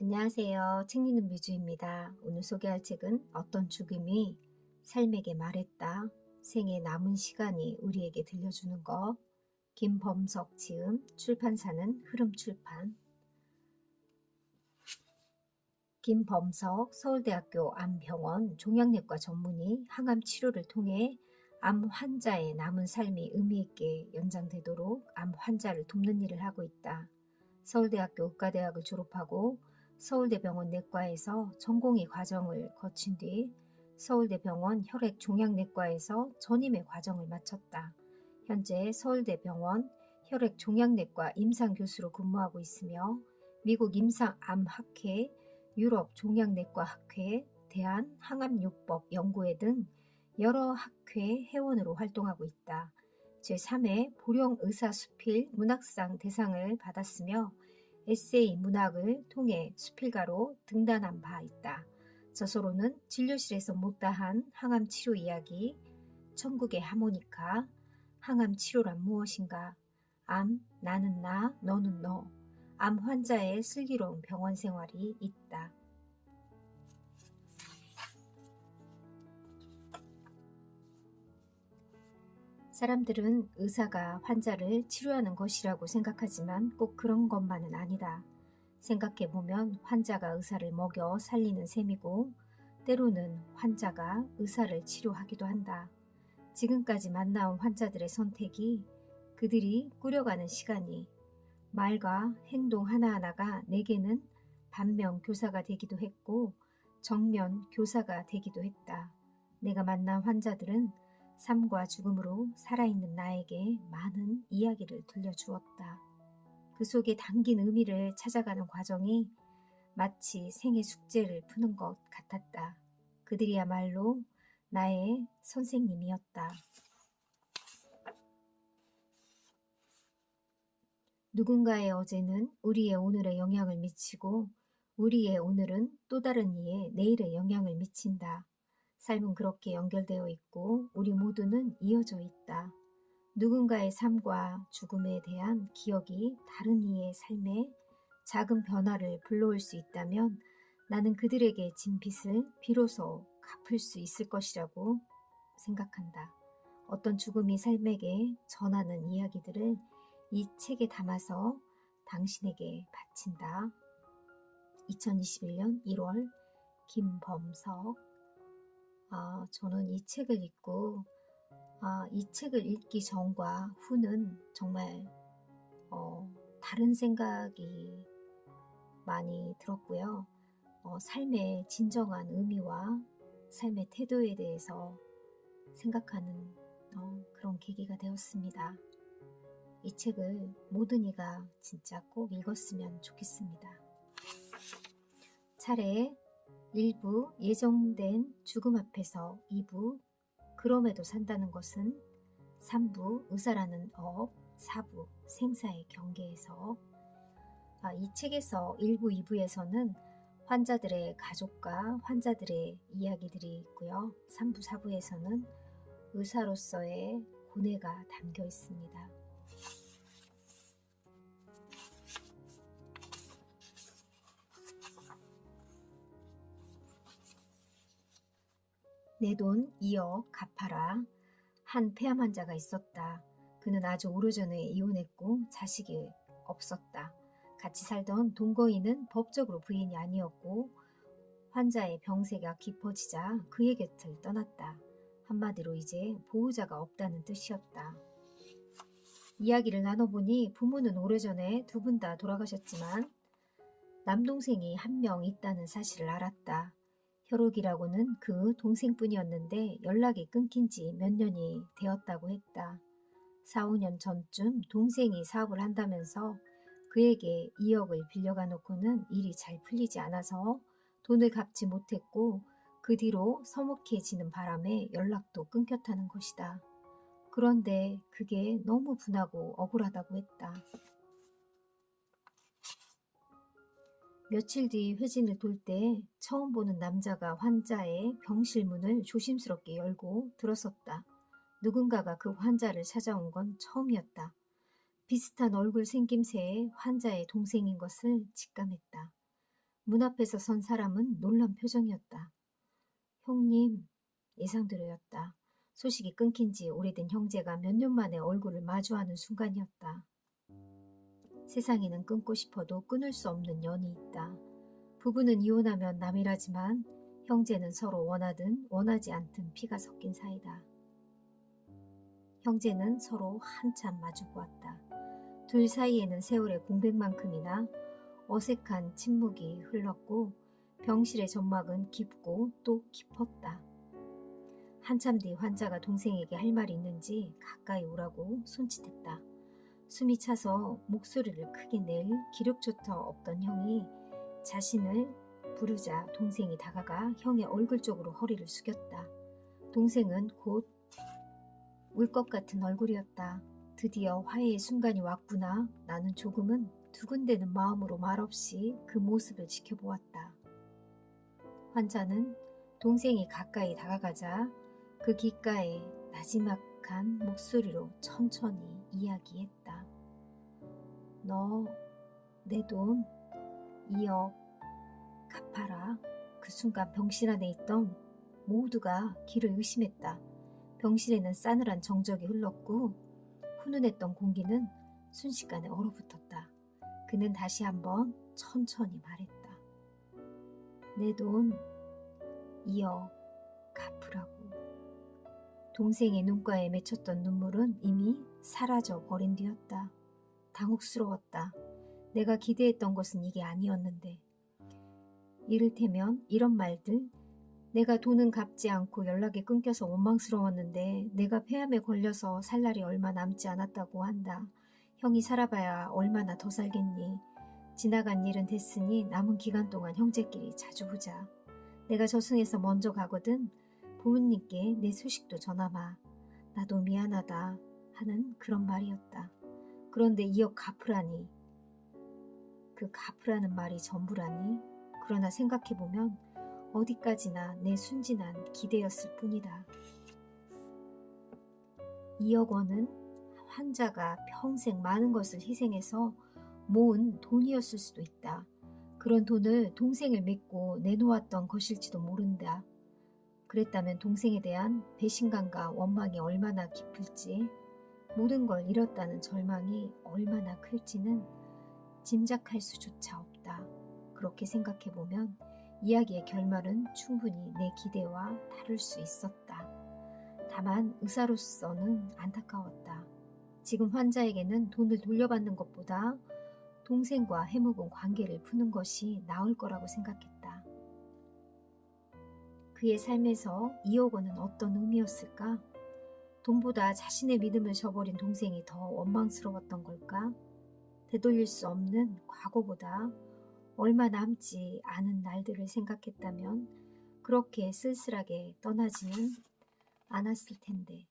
안녕하세요. 책 읽는 뮤즈입니다. 오늘 소개할 책은 어떤 죽음이 삶에게 말했다. 생의 남은 시간이 우리에게 들려주는 것. 김범석 지음, 출판사는 흐름출판. 김범석 서울대학교 암병원 종양내과 전문의 항암 치료를 통해 암 환자의 남은 삶이 의미있게 연장되도록 암 환자를 돕는 일을 하고 있다. 서울대학교 의과대학을 졸업하고 서울대병원 내과에서 전공의 과정을 거친 뒤 서울대병원 혈액종양내과에서 전임의 과정을 마쳤다. 현재 서울대병원 혈액종양내과 임상교수로 근무하고 있으며 미국 임상암학회, 유럽종양내과학회, 대한항암요법 연구회 등 여러 학회 회원으로 활동하고 있다. 제3회 보령의사수필 문학상 대상을 받았으며 에세이 문학을 통해 수필가로 등단한 바 있다. 저서로는 진료실에서 못다한 항암 치료 이야기, 천국의 하모니카, 항암 치료란 무엇인가, 암, 나는 나, 너는 너, 암 환자의 슬기로운 병원 생활이 있다. 사람들은 의사가 환자를 치료하는 것이라고 생각하지만 꼭 그런 것만은 아니다. 생각해보면 환자가 의사를 먹여 살리는 셈이고 때로는 환자가 의사를 치료하기도 한다. 지금까지 만나온 환자들의 선택이 그들이 꾸려가는 시간이 말과 행동 하나하나가 내게는 반면 교사가 되기도 했고 정면 교사가 되기도 했다. 내가 만난 환자들은 삶과 죽음으로 살아있는 나에게 많은 이야기를 들려주었다. 그 속에 담긴 의미를 찾아가는 과정이 마치 생의 숙제를 푸는 것 같았다. 그들이야말로 나의 선생님이었다. 누군가의 어제는 우리의 오늘에 영향을 미치고 우리의 오늘은 또 다른 이의 내일에 영향을 미친다. 삶은 그렇게 연결되어 있고 우리 모두는 이어져 있다. 누군가의 삶과 죽음에 대한 기억이 다른 이의 삶에 작은 변화를 불러올 수 있다면 나는 그들에게 진 빚을 비로소 갚을 수 있을 것이라고 생각한다. 어떤 죽음이 삶에게 전하는 이야기들을 이 책에 담아서 당신에게 바친다. 2021년 1월 김범석. 저는 이 책을 읽고 이 책을 읽기 전과 후는 정말 다른 생각이 많이 들었고요. 삶의 진정한 의미와 삶의 태도에 대해서 생각하는 그런 계기가 되었습니다. 이 책을 모든 이가 진짜 꼭 읽었으면 좋겠습니다. 차례 1부 예정된 죽음 앞에서 2부 그럼에도 산다는 것은 3부 의사라는 업 4부 생사의 경계에서 이 책에서 1부 2부에서는 환자들의 가족과 환자들의 이야기들이 있고요. 3부 4부에서는 의사로서의 고뇌가 담겨 있습니다. 내 돈 2억 갚아라. 한 폐암 환자가 있었다. 그는 아주 오래전에 이혼했고 자식이 없었다. 같이 살던 동거인은 법적으로 부인이 아니었고 환자의 병세가 깊어지자 그의 곁을 떠났다. 한마디로 이제 보호자가 없다는 뜻이었다. 이야기를 나눠보니 부모는 오래전에 두 분 다 돌아가셨지만 남동생이 한 명 있다는 사실을 알았다. 혈옥이라고는 그 동생뿐이었는데 연락이 끊긴 지 몇 년이 되었다고 했다. 4, 5년 전쯤 동생이 사업을 한다면서 그에게 2억을 빌려가 놓고는 일이 잘 풀리지 않아서 돈을 갚지 못했고 그 뒤로 서먹해지는 바람에 연락도 끊겼다는 것이다. 그런데 그게 너무 분하고 억울하다고 했다. 며칠 뒤 회진을 돌 때 처음 보는 남자가 환자의 병실 문을 조심스럽게 열고 들어섰다. 누군가가 그 환자를 찾아온 건 처음이었다. 비슷한 얼굴 생김새의 환자의 동생인 것을 직감했다. 문 앞에서 선 사람은 놀란 표정이었다. 형님, 예상대로였다. 소식이 끊긴 지 오래된 형제가 몇 년 만에 얼굴을 마주하는 순간이었다. 세상에는 끊고 싶어도 끊을 수 없는 연이 있다. 부부는 이혼하면 남이라지만 형제는 서로 원하든 원하지 않든 피가 섞인 사이다. 형제는 서로 한참 마주보았다. 둘 사이에는 세월의 공백만큼이나 어색한 침묵이 흘렀고 병실의 점막은 깊고 또 깊었다. 한참 뒤 환자가 동생에게 할 말이 있는지 가까이 오라고 손짓했다. 숨이 차서 목소리를 크게 낼 기력조차 없던 형이 자신을 부르자 동생이 다가가 형의 얼굴 쪽으로 허리를 숙였다. 동생은 곧 울 것 같은 얼굴이었다. 드디어 화해의 순간이 왔구나. 나는 조금은 두근대는 마음으로 말없이 그 모습을 지켜보았다. 환자는 동생이 가까이 다가가자 그 귓가에 나지막한 목소리로 천천히 이야기했다. 너 내 돈 2억 갚아라. 그 순간 병실 안에 있던 모두가 기를 의심했다. 병실에는 싸늘한 정적이 흘렀고 훈훈했던 공기는 순식간에 얼어붙었다. 그는 다시 한번 천천히 말했다. 내 돈 2억 갚으라고. 동생의 눈가에 맺혔던 눈물은 이미 사라져 버린 뒤였다. 당혹스러웠다. 내가 기대했던 것은 이게 아니었는데. 이를테면 이런 말들, 내가 돈은 갚지 않고 연락이 끊겨서 원망스러웠는데 내가 폐암에 걸려서 살 날이 얼마 남지 않았다고 한다. 형이 살아봐야 얼마나 더 살겠니. 지나간 일은 됐으니 남은 기간 동안 형제끼리 자주 보자. 내가 저승에서 먼저 가거든 부모님께 내 소식도 전하마. 나도 미안하다 하는 그런 말이었다. 그런데 2억 갚으라니. 그 갚으라는 말이 전부라니. 그러나 생각해보면 어디까지나 내 순진한 기대였을 뿐이다. 2억 원은 환자가 평생 많은 것을 희생해서 모은 돈이었을 수도 있다. 그런 돈을 동생을 믿고 내놓았던 것일지도 모른다. 그랬다면 동생에 대한 배신감과 원망이 얼마나 깊을지, 모든 걸 잃었다는 절망이 얼마나 클지는 짐작할 수조차 없다. 그렇게 생각해보면 이야기의 결말은 충분히 내 기대와 다를 수 있었다. 다만 의사로서는 안타까웠다. 지금 환자에게는 돈을 돌려받는 것보다 동생과 해묵은 관계를 푸는 것이 나을 거라고 생각했다. 그의 삶에서 2억 원은 어떤 의미였을까? 돈보다 자신의 믿음을 저버린 동생이 더 원망스러웠던 걸까? 되돌릴 수 없는 과거보다 얼마 남지 않은 날들을 생각했다면 그렇게 쓸쓸하게 떠나지는 않았을 텐데.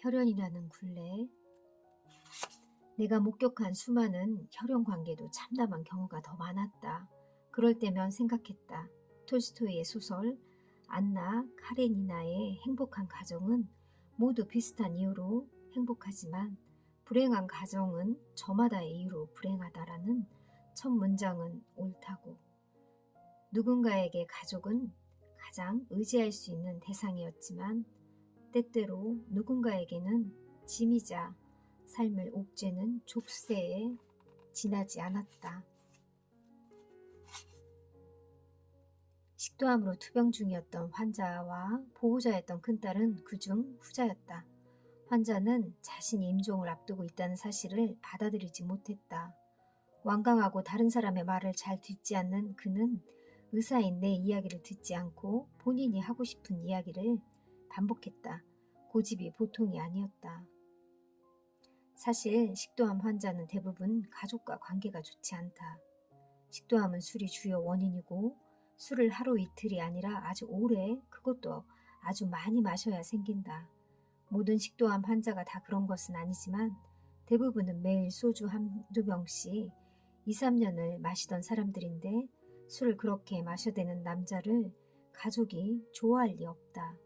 혈연이라는 굴레. 내가 목격한 수많은 혈연 관계도 참담한 경우가 더 많았다. 그럴 때면 생각했다. 톨스토이의 소설 안나 카레니나의 행복한 가정은 모두 비슷한 이유로 행복하지만 불행한 가정은 저마다의 이유로 불행하다라는 첫 문장은 옳다고. 누군가에게 가족은 가장 의지할 수 있는 대상이었지만 때때로 누군가에게는 짐이자 삶을 옥죄는 족쇄에 지나지 않았다. 식도암으로 투병 중이었던 환자와 보호자였던 큰딸은 그중 후자였다. 환자는 자신이 임종을 앞두고 있다는 사실을 받아들이지 못했다. 완강하고 다른 사람의 말을 잘 듣지 않는 그는 의사인 내 이야기를 듣지 않고 본인이 하고 싶은 이야기를 반복했다. 고집이 보통이 아니었다. 사실 식도암 환자는 대부분 가족과 관계가 좋지 않다. 식도암은 술이 주요 원인이고 술을 하루 이틀이 아니라 아주 오래, 그것도 아주 많이 마셔야 생긴다. 모든 식도암 환자가 다 그런 것은 아니지만 대부분은 매일 소주 한두 병씩 2, 3년을 마시던 사람들인데 술을 그렇게 마셔대는 남자를 가족이 좋아할 리 없다.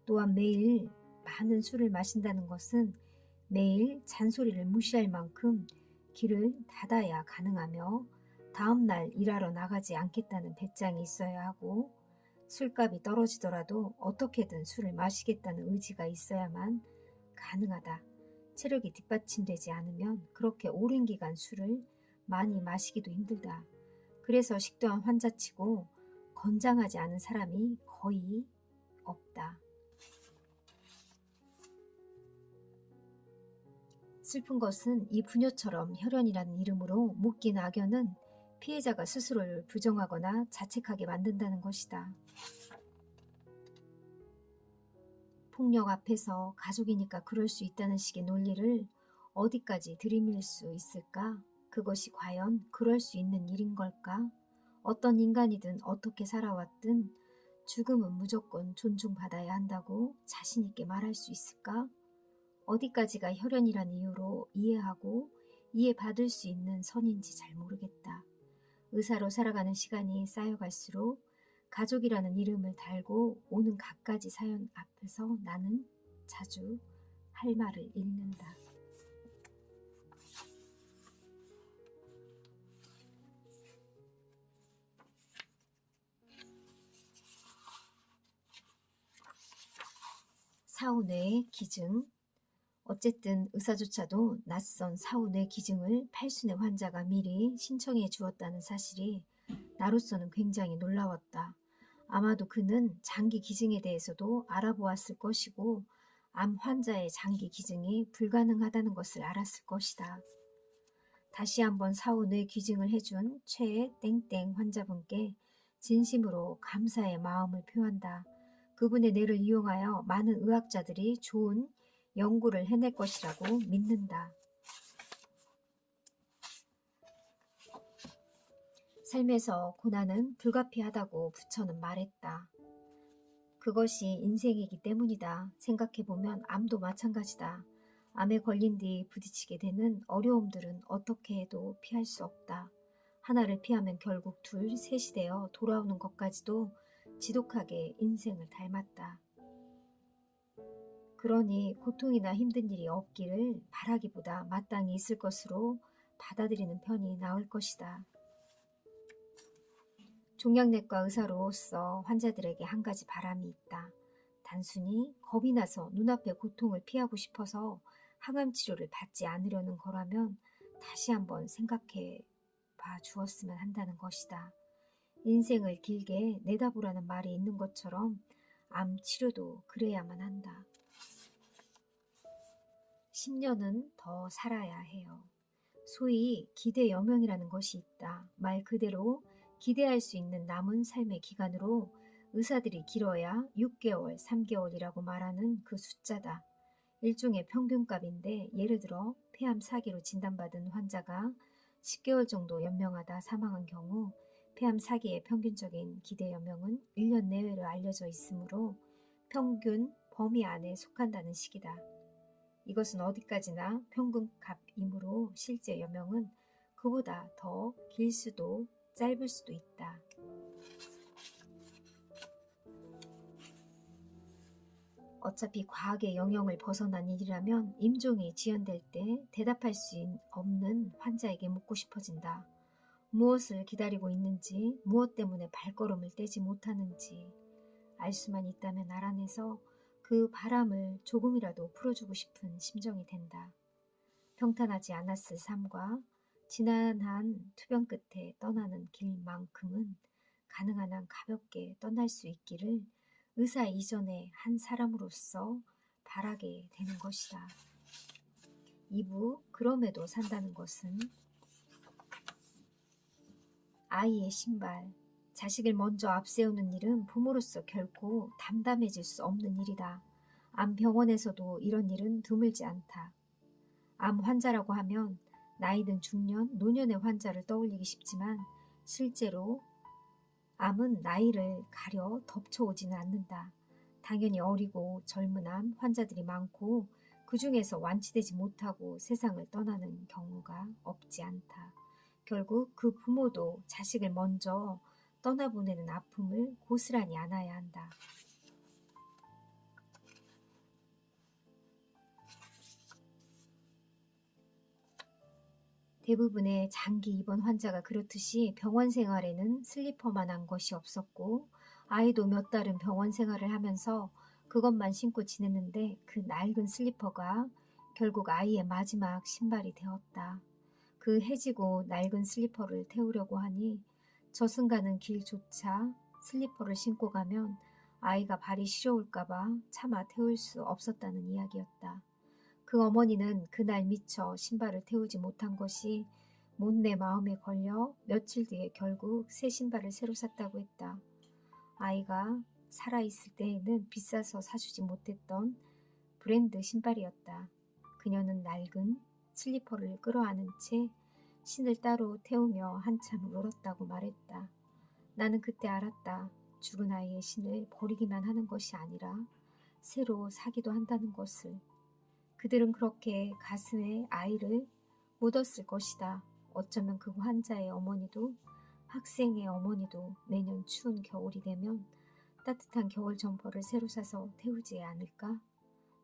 또한 매일 많은 술을 마신다는 것은 매일 잔소리를 무시할 만큼 길을 닫아야 가능하며 다음날 일하러 나가지 않겠다는 배짱이 있어야 하고 술값이 떨어지더라도 어떻게든 술을 마시겠다는 의지가 있어야만 가능하다. 체력이 뒷받침되지 않으면 그렇게 오랜 기간 술을 많이 마시기도 힘들다. 그래서 식도암 환자치고 건장하지 않은 사람이 거의 없다. 슬픈 것은 이 부녀처럼 혈연이라는 이름으로 묶인 악연은 피해자가 스스로를 부정하거나 자책하게 만든다는 것이다. 폭력 앞에서 가족이니까 그럴 수 있다는 식의 논리를 어디까지 들이밀 수 있을까? 그것이 과연 그럴 수 있는 일인 걸까? 어떤 인간이든 어떻게 살아왔든 죽음은 무조건 존중받아야 한다고 자신 있게 말할 수 있을까? 어디까지가 혈연이란 이유로 이해하고 이해받을 수 있는 선인지 잘 모르겠다. 의사로 살아가는 시간이 쌓여갈수록 가족이라는 이름을 달고 오는 갖가지 사연 앞에서 나는 자주 할 말을 잃는다. 사후뇌의 기증. 어쨌든 의사조차도 낯선 사후뇌 기증을 팔순의 환자가 미리 신청해 주었다는 사실이 나로서는 굉장히 놀라웠다. 아마도 그는 장기 기증에 대해서도 알아보았을 것이고 암 환자의 장기 기증이 불가능하다는 것을 알았을 것이다. 다시 한번 사후뇌 기증을 해준 최애 땡땡 환자분께 진심으로 감사의 마음을 표한다. 그분의 뇌를 이용하여 많은 의학자들이 좋은 연구를 해낼 것이라고 믿는다. 삶에서 고난은 불가피하다고 부처는 말했다. 그것이 인생이기 때문이다. 생각해보면 암도 마찬가지다. 암에 걸린 뒤 부딪히게 되는 어려움들은 어떻게 해도 피할 수 없다. 하나를 피하면 결국 둘, 셋이 되어 돌아오는 것까지도 지독하게 인생을 닮았다. 그러니 고통이나 힘든 일이 없기를 바라기보다 마땅히 있을 것으로 받아들이는 편이 나을 것이다. 종양내과 의사로서 환자들에게 한 가지 바람이 있다. 단순히 겁이 나서 눈앞의 고통을 피하고 싶어서 항암 치료를 받지 않으려는 거라면 다시 한번 생각해 봐 주었으면 한다는 것이다. 인생을 길게 내다보라는 말이 있는 것처럼 암 치료도 그래야만 한다. 10년은 더 살아야 해요. 소위 기대 여명이라는 것이 있다. 말 그대로 기대할 수 있는 남은 삶의 기간으로 의사들이 길어야 6개월, 3개월이라고 말하는 그 숫자다. 일종의 평균값인데 예를 들어 폐암 4기로 진단받은 환자가 10개월 정도 연명하다 사망한 경우 폐암 4기의 평균적인 기대 연명은 1년 내외로 알려져 있으므로 평균 범위 안에 속한다는 식이다. 이것은 어디까지나 평균값이므로 실제 연명은 그보다 더 길 수도 짧을 수도 있다. 어차피 과학의 영역을 벗어난 일이라면 임종이 지연될 때 대답할 수 없는 환자에게 묻고 싶어진다. 무엇을 기다리고 있는지, 무엇 때문에 발걸음을 떼지 못하는지 알 수만 있다면 알아내서 그 바람을 조금이라도 풀어주고 싶은 심정이 된다. 평탄하지 않았을 삶과 지난한 투병 끝에 떠나는 길만큼은 가능한 한 가볍게 떠날 수 있기를 의사 이전의 한 사람으로서 바라게 되는 것이다. 2부 그럼에도 산다는 것은 아이의 신발, 자식을 먼저 앞세우는 일은 부모로서 결코 담담해질 수 없는 일이다. 암 병원에서도 이런 일은 드물지 않다. 암 환자라고 하면 나이든 중년, 노년의 환자를 떠올리기 쉽지만 실제로 암은 나이를 가려 덮쳐오지는 않는다. 당연히 어리고 젊은 암 환자들이 많고 그 중에서 완치되지 못하고 세상을 떠나는 경우가 없지 않다. 결국 그 부모도 자식을 먼저 떠나보내는 아픔을 고스란히 안아야 한다. 대부분의 장기 입원 환자가 그렇듯이 병원 생활에는 슬리퍼만 한 것이 없었고 아이도 몇 달은 병원 생활을 하면서 그것만 신고 지냈는데 그 낡은 슬리퍼가 결국 아이의 마지막 신발이 되었다. 그 해지고 낡은 슬리퍼를 태우려고 하니 저승 가는 길조차 슬리퍼를 신고 가면 아이가 발이 시려울까봐 차마 태울 수 없었다는 이야기였다. 그 어머니는 그날 미처 신발을 태우지 못한 것이 못내 마음에 걸려 며칠 뒤에 결국 새 신발을 새로 샀다고 했다. 아이가 살아있을 때에는 비싸서 사주지 못했던 브랜드 신발이었다. 그녀는 낡은 슬리퍼를 끌어안은 채 신을 따로 태우며 한참 울었다고 말했다. 나는 그때 알았다. 죽은 아이의 신을 버리기만 하는 것이 아니라 새로 사기도 한다는 것을. 그들은 그렇게 가슴에 아이를 묻었을 것이다. 어쩌면 그 환자의 어머니도 학생의 어머니도 내년 추운 겨울이 되면 따뜻한 겨울 점퍼를 새로 사서 태우지 않을까?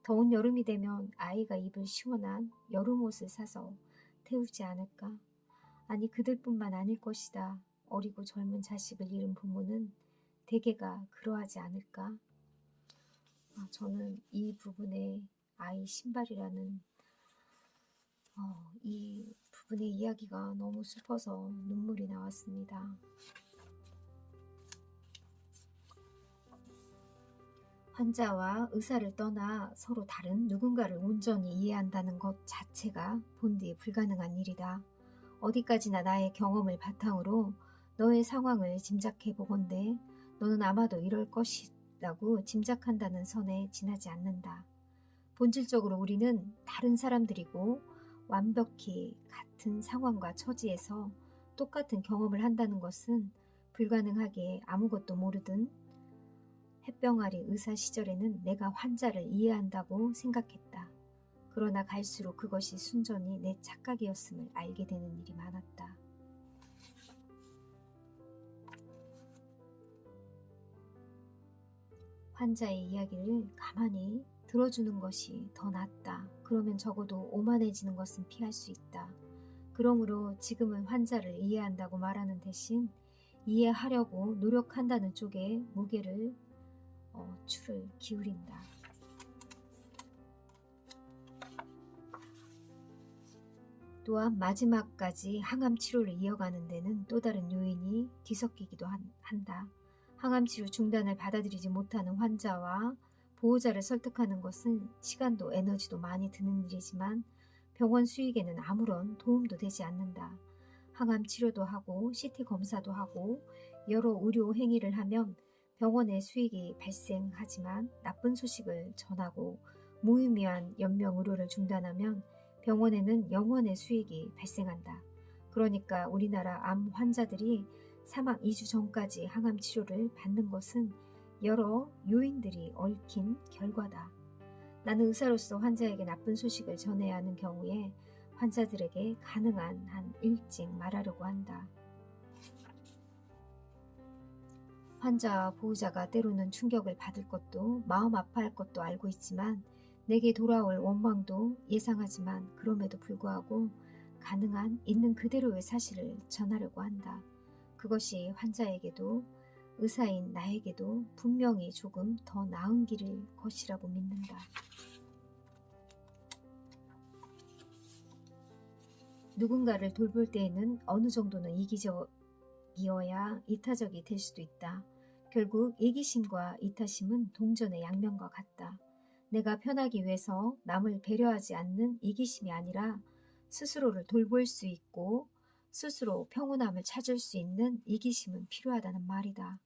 더운 여름이 되면 아이가 입을 시원한 여름 옷을 사서 태우지 않을까? 아니 그들뿐만 아닐 것이다. 어리고 젊은 자식을 잃은 부모는 대개가 그러하지 않을까? 저는 이 부분에 아이 신발이라는 이 부분의 이야기가 너무 슬퍼서 눈물이 나왔습니다. 환자와 의사를 떠나 서로 다른 누군가를 온전히 이해한다는 것 자체가 본디 불가능한 일이다. 어디까지나 나의 경험을 바탕으로 너의 상황을 짐작해 보건대 너는 아마도 이럴 것이라고 짐작한다는 선에 지나지 않는다. 본질적으로 우리는 다른 사람들이고 완벽히 같은 상황과 처지에서 똑같은 경험을 한다는 것은 불가능하기에 아무것도 모르던 햇병아리 의사 시절에는 내가 환자를 이해한다고 생각했다. 그러나 갈수록 그것이 순전히 내 착각이었음을 알게 되는 일이 많았다. 환자의 이야기를 가만히 들어주는 것이 더 낫다. 그러면 적어도 오만해지는 것은 피할 수 있다. 그러므로 지금은 환자를 이해한다고 말하는 대신 이해하려고 노력한다는 쪽에 무게를 추를 기울인다. 또한 마지막까지 항암 치료를 이어가는 데는 또 다른 요인이 뒤섞이기도 한다. 항암 치료 중단을 받아들이지 못하는 환자와 보호자를 설득하는 것은 시간도 에너지도 많이 드는 일이지만 병원 수익에는 아무런 도움도 되지 않는다. 항암 치료도 하고 CT 검사도 하고 여러 의료 행위를 하면 병원에 수익이 발생하지만 나쁜 소식을 전하고 무의미한 연명 의료를 중단하면 병원에는 영원의 수익이 발생한다. 그러니까 우리나라 암 환자들이 사망 2주 전까지 항암 치료를 받는 것은 여러 요인들이 얽힌 결과다. 나는 의사로서 환자에게 나쁜 소식을 전해야 하는 경우에 환자들에게 가능한 한 일찍 말하려고 한다. 환자와 보호자가 때로는 충격을 받을 것도 마음 아파할 것도 알고 있지만 내게 돌아올 원망도 예상하지만 그럼에도 불구하고 가능한 있는 그대로의 사실을 전하려고 한다. 그것이 환자에게도 의사인 나에게도 분명히 조금 더 나은 길일 것이라고 믿는다. 누군가를 돌볼 때에는 어느 정도는 이기적이어야 이타적이 될 수도 있다. 결국 이기심과 이타심은 동전의 양면과 같다. 내가 편하기 위해서 남을 배려하지 않는 이기심이 아니라 스스로를 돌볼 수 있고 스스로 평온함을 찾을 수 있는 이기심은 필요하다는 말이다.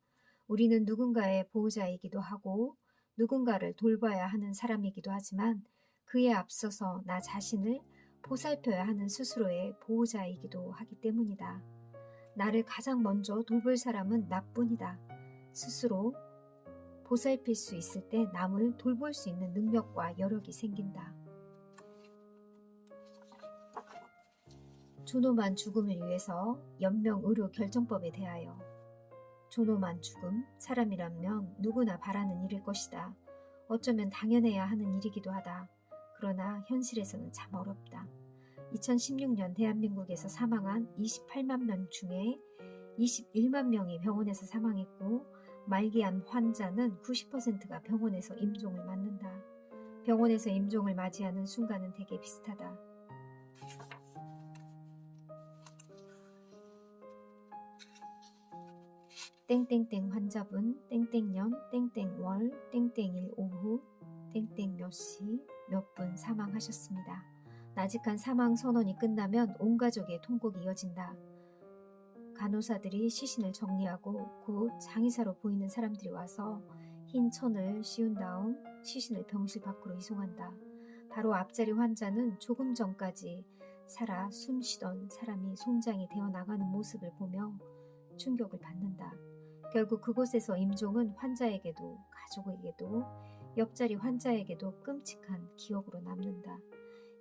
우리는 누군가의 보호자이기도 하고 누군가를 돌봐야 하는 사람이기도 하지만 그에 앞서서 나 자신을 보살펴야 하는 스스로의 보호자이기도 하기 때문이다. 나를 가장 먼저 돌볼 사람은 나뿐이다. 스스로 보살필 수 있을 때 남을 돌볼 수 있는 능력과 여력이 생긴다. 존엄한 죽음을 위해서 연명의료 결정법에 대하여 존엄한 죽음, 사람이라면 누구나 바라는 일일 것이다. 어쩌면 당연해야 하는 일이기도 하다. 그러나 현실에서는 참 어렵다. 2016년 대한민국에서 사망한 28만 명 중에 21만 명이 병원에서 사망했고 말기암 환자는 90%가 병원에서 임종을 맞는다. 병원에서 임종을 맞이하는 순간은 되게 비슷하다. 땡땡땡 환자분 땡땡년 땡땡월 땡땡일 오후 땡땡 몇 시 몇 분 사망하셨습니다. 나직한 사망 선언이 끝나면 온 가족의 통곡이 이어진다. 간호사들이 시신을 정리하고 곧 장의사로 보이는 사람들이 와서 흰 천을 씌운 다음 시신을 병실 밖으로 이송한다. 바로 앞자리 환자는 조금 전까지 살아 숨쉬던 사람이 송장이 되어 나가는 모습을 보며 충격을 받는다. 결국 그곳에서 임종은 환자에게도 가족에게도 옆자리 환자에게도 끔찍한 기억으로 남는다.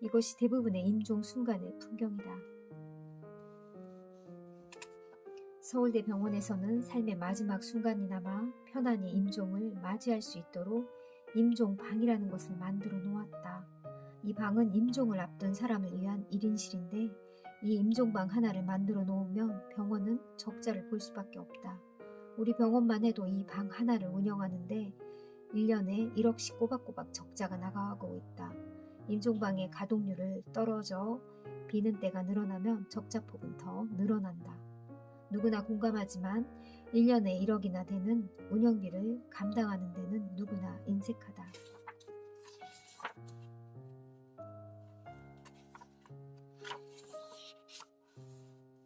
이것이 대부분의 임종 순간의 풍경이다. 서울대 병원에서는 삶의 마지막 순간이나마 편안히 임종을 맞이할 수 있도록 임종방이라는 것을 만들어 놓았다. 이 방은 임종을 앞둔 사람을 위한 1인실인데 이 임종방 하나를 만들어 놓으면 병원은 적자를 볼 수밖에 없다. 우리 병원만 해도 이 방 하나를 운영하는데 1년에 1억씩 꼬박꼬박 적자가 나가고 있다. 임종방의 가동률을 떨어져 비는 때가 늘어나면 적자폭은 더 늘어난다. 누구나 공감하지만 1년에 1억이나 되는 운영비를 감당하는 데는 누구나 인색하다.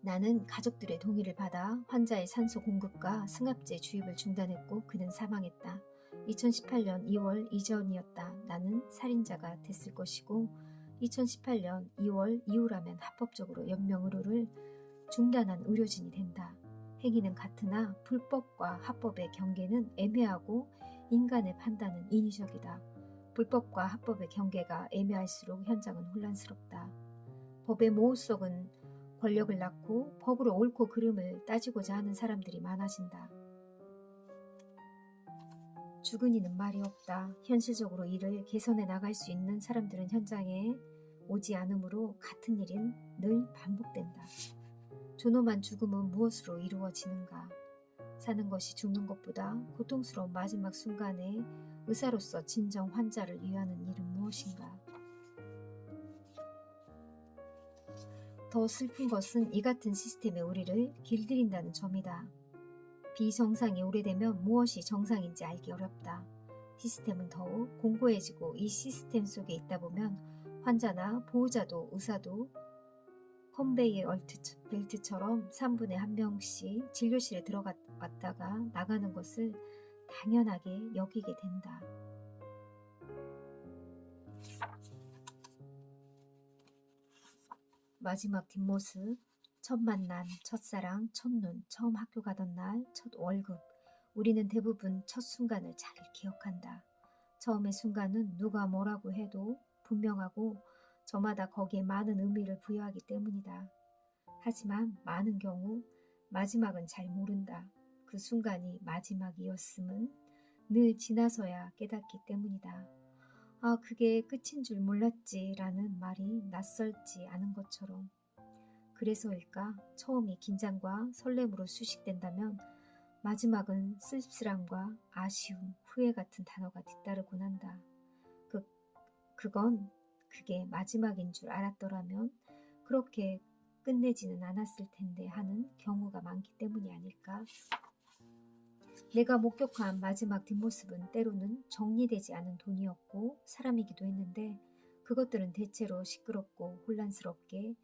나는 가족들의 동의를 받아 환자의 산소 공급과 승합제 주입을 중단했고 그는 사망했다. 2018년 2월 이전이었다. 나는 살인자가 됐을 것이고 2018년 2월 이후라면 합법적으로 연명의료를 중단한 의료진이 된다. 행위는 같으나 불법과 합법의 경계는 애매하고 인간의 판단은 인위적이다. 불법과 합법의 경계가 애매할수록 현장은 혼란스럽다. 법의 모호 속은 권력을 낳고 법으로 옳고 그름을 따지고자 하는 사람들이 많아진다. 죽은 이는 말이 없다. 현실적으로 이를 개선해 나갈 수 있는 사람들은 현장에 오지 않으므로 같은 일은 늘 반복된다. 존엄한 죽음은 무엇으로 이루어지는가? 사는 것이 죽는 것보다 고통스러운 마지막 순간에 의사로서 진정 환자를 위하는 일은 무엇인가? 더 슬픈 것은 이 같은 시스템에 우리를 길들인다는 점이다. 비정상이 오래되면 무엇이 정상인지 알기 어렵다. 시스템은 더욱 공고해지고 이 시스템 속에 있다 보면 환자나 보호자도 의사도 컨베이어 벨트처럼 3분에 1명씩 진료실에 들어갔다가 나가는 것을 당연하게 여기게 된다. 마지막 뒷모습, 첫 만남, 첫사랑, 첫눈, 처음 학교 가던 날, 첫 월급. 우리는 대부분 첫 순간을 잘 기억한다. 처음의 순간은 누가 뭐라고 해도 분명하고 저마다 거기에 많은 의미를 부여하기 때문이다. 하지만 많은 경우 마지막은 잘 모른다. 그 순간이 마지막이었음은 늘 지나서야 깨닫기 때문이다. 아, 그게 끝인 줄 몰랐지 라는 말이 낯설지 않은 것처럼. 그래서일까? 처음이 긴장과 설렘으로 수식된다면 마지막은 쓸쓸함과 아쉬움, 후회 같은 단어가 뒤따르곤 한다. 그게 마지막인 줄 알았더라면 그렇게 끝내지는 않았을 텐데 하는 경우가 많기 때문이 아닐까? 내가 목격한 마지막 뒷모습은 때로는 정리되지 않은 돈이었고 사람이기도 했는데 그것들은 대체로 시끄럽고 혼란스럽게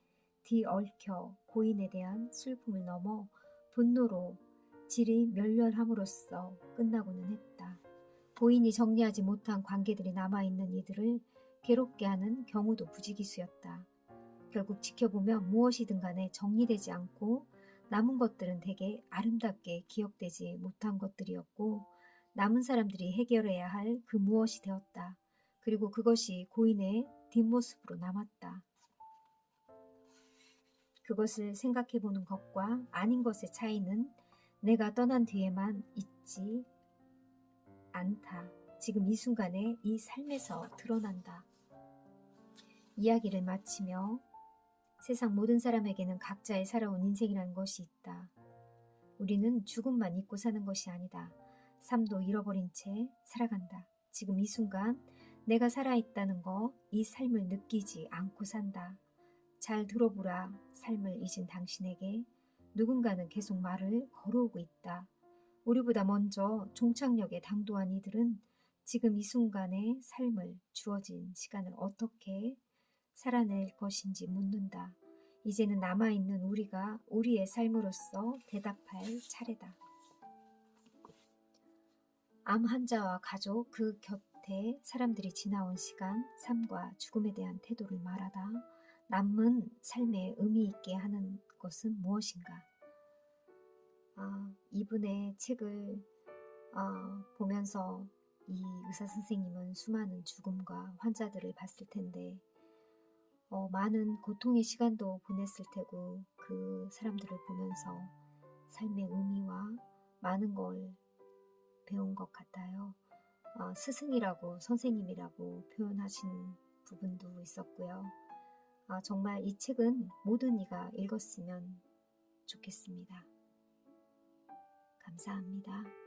뒤얽혀 고인에 대한 슬픔을 넘어 분노로 질이 멸렬함으로써 끝나고는 했다. 고인이 정리하지 못한 관계들이 남아있는 이들을 괴롭게 하는 경우도 부지기수였다. 결국 지켜보면 무엇이든 간에 정리되지 않고 남은 것들은 대개 아름답게 기억되지 못한 것들이었고 남은 사람들이 해결해야 할 그 무엇이 되었다. 그리고 그것이 고인의 뒷모습으로 남았다. 그것을 생각해보는 것과 아닌 것의 차이는 내가 떠난 뒤에만 있지 않다. 지금 이 순간에 이 삶에서 드러난다. 이야기를 마치며 세상 모든 사람에게는 각자의 살아온 인생이라는 것이 있다. 우리는 죽음만 잊고 사는 것이 아니다. 삶도 잃어버린 채 살아간다. 지금 이 순간 내가 살아있다는 거, 이 삶을 느끼지 않고 산다. 잘 들어보라. 삶을 잊은 당신에게 누군가는 계속 말을 걸어오고 있다. 우리보다 먼저 종착역에 당도한 이들은 지금 이 순간의 삶을, 주어진 시간을 어떻게 살아낼 것인지 묻는다. 이제는 남아있는 우리가 우리의 삶으로서 대답할 차례다. 암 환자와 가족, 그 곁에 사람들이 지나온 시간, 삶과 죽음에 대한 태도를 말하다 남은 삶에 의미 있게 하는 것은 무엇인가? 이분의 책을 보면서 이 의사 선생님은 수많은 죽음과 환자들을 봤을 텐데 많은 고통의 시간도 보냈을 테고 그 사람들을 보면서 삶의 의미와 많은 걸 배운 것 같아요. 스승이라고 선생님이라고 표현하신 부분도 있었고요. 정말 이 책은 모든 이가 읽었으면 좋겠습니다. 감사합니다.